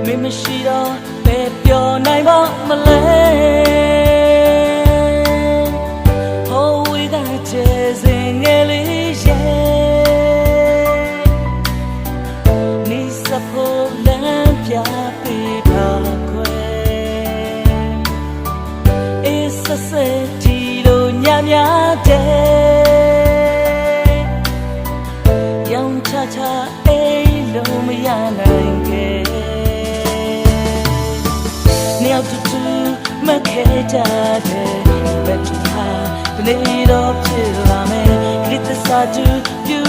မင်းမရှိတော့ဘယ်ပြောနိုင်ပါမလဲဟိုဝေးကကျဲစင်ငယ်လေးရဲ့နေစဖို့လမ်းပြပေးပါခွဲအေးဆက်ဆက်ဒီလိုညများတဲ့ရောင်ချချအိမ်လုံးမရနိုင်ခဲ့နှစ်ယောက်တူမခဲကြတဲ့ဘယ်သူဟာဒီနေ့တော့ဖြစ်လာမယ်ခရစ်သစ္စာတူပြု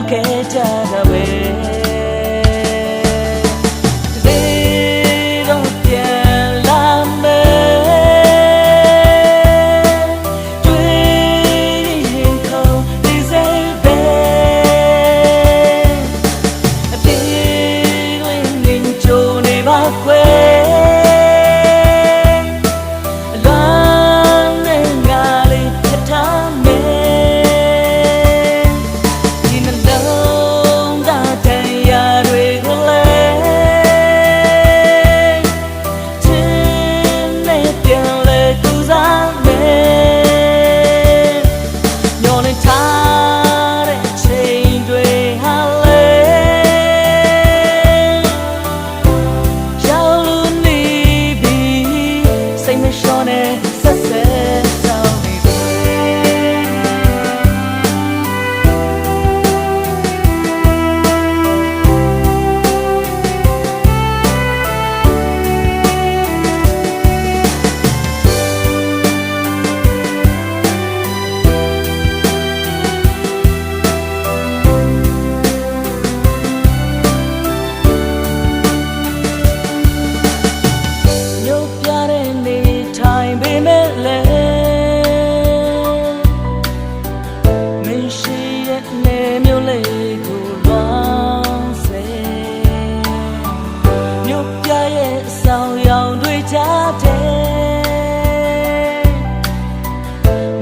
ခဲ့ကြတာပဲ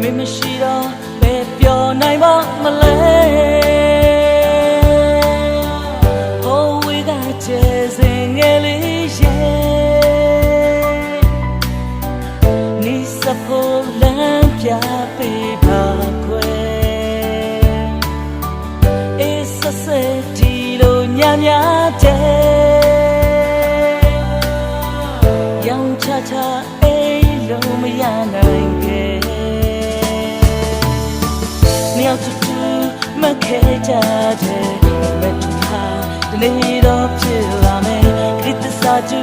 မင်းမရှိတော့ဘယ်ပြောနိုင်ပါမလဲဟိုဝေးကကျဲစင်ငယ်လေးရဲ့နေစဖို့လမ်းပြပေးပါခွဲအေးဆက်ဆက်ဒီလိုညများတဲ့ရောင်ချချအိမ်လုံးမရနိုင်ခဲ့နှစ်ယောက်တူမခဲကြတဲ့ဘယ်သူဟာဒီနေ့တော့ဖြစ်လာမယ်ခရစ်သစ္စာတူ